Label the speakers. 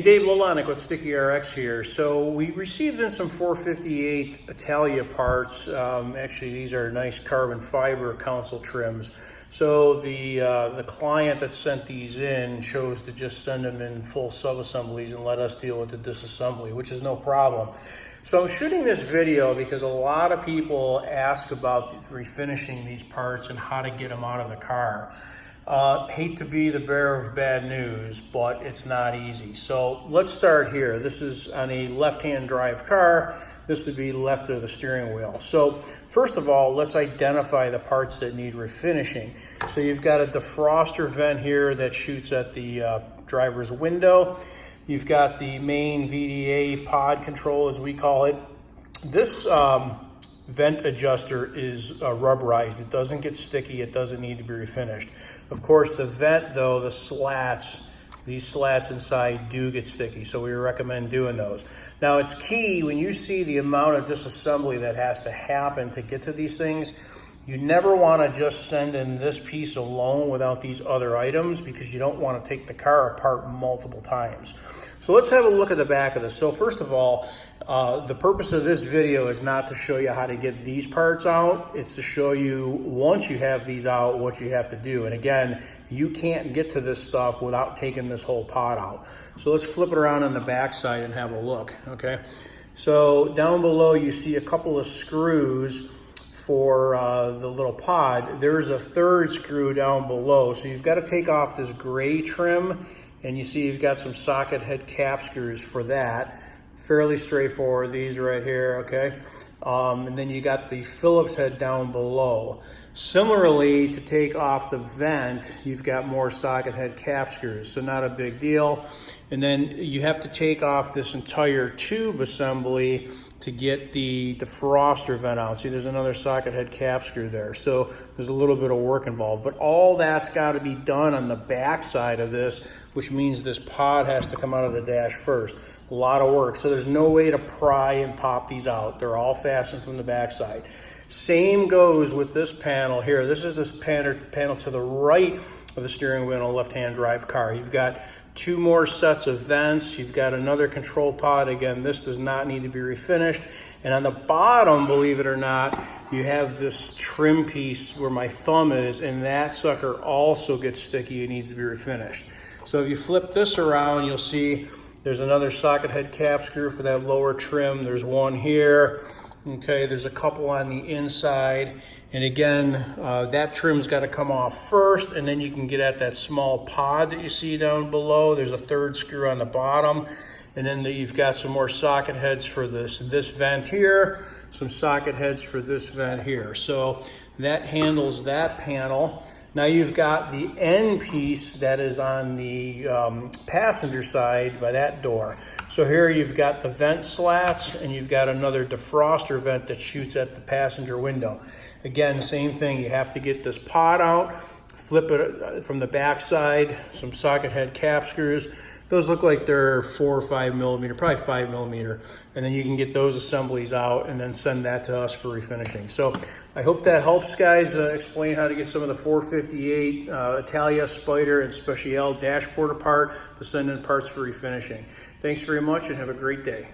Speaker 1: Dave Lalonic with Sticky RX here. So we received in some 458 Italia parts. Actually, these are nice carbon fiber console trims. So the client that sent these in chose to just send them in full sub-assemblies and let us deal with the disassembly, which is no problem. So I'm shooting this video because a lot of people ask about refinishing these parts and how to get them out of the car. Hate to be the bearer of bad news, but it's not easy. So let's start here. This is on a left-hand drive car. This would be left of the steering wheel. So first of all, let's identify the parts that need refinishing. So you've got a defroster vent here that shoots at the driver's window. You've got the main VDA pod control, as we call it. This vent adjuster is rubberized. It doesn't get sticky. It doesn't need to be refinished. Of course, the vent, though, the slats, these slats inside do get sticky, so we recommend doing those. Now, it's key when you see the amount of disassembly that has to happen to get to these things. You never want to just send in this piece alone without these other items, because you don't want to take the car apart multiple times. So let's have a look at the back of this. So first of all, the purpose of this video is not to show you how to get these parts out. It's to show you, once you have these out, what you have to do. And again, you can't get to this stuff without taking this whole pod out. So let's flip it around on the back side and have a look, okay? So down below, you see a couple of screws for the little pod. There's a third screw down below. So you've got to take off this gray trim, and you see you've got some socket head cap screws for that. Fairly straightforward, these right here, okay? And then you got the Phillips head down below. Similarly, to take off the vent, you've got more socket head cap screws, so not a big deal. And then you have to take off this entire tube assembly to get the defroster vent out. See, there's another socket head cap screw there. So there's a little bit of work involved, but all that's got to be done on the back side of this, which means this pod has to come out of the dash first. A lot of work. So there's no way to pry and pop these out. They're all fastened from the back side. Same goes with this panel here. This is this panel to the right of the steering wheel in a left-hand drive car. You've got two more sets of vents. You've got another control pod. Again, this does not need to be refinished. And on the bottom, believe it or not, you have this trim piece where my thumb is, and that sucker also gets sticky and needs to be refinished. So if you flip this around, you'll see there's another socket head cap screw for that lower trim. There's one here. Okay, there's a couple on the inside. And again, that trim's got to come off first, and then you can get at that small pod that you see down below. There's a third screw on the bottom. And then you've got some more socket heads for this vent here, some socket heads for this vent here. So that handles that panel. Now you've got the end piece that is on the passenger side by that door. So here you've got the vent slats, and you've got another defroster vent that shoots at the passenger window. Again, same thing, you have to get this pod out, flip it from the back side, some socket head cap screws. Those look like they're 4 or 5 millimeter, probably 5 millimeter. And then you can get those assemblies out and then send that to us for refinishing. So I hope that helps, guys, explain how to get some of the 458 Italia, Spider, and Speciale dashboard apart to send in parts for refinishing. Thanks very much and have a great day.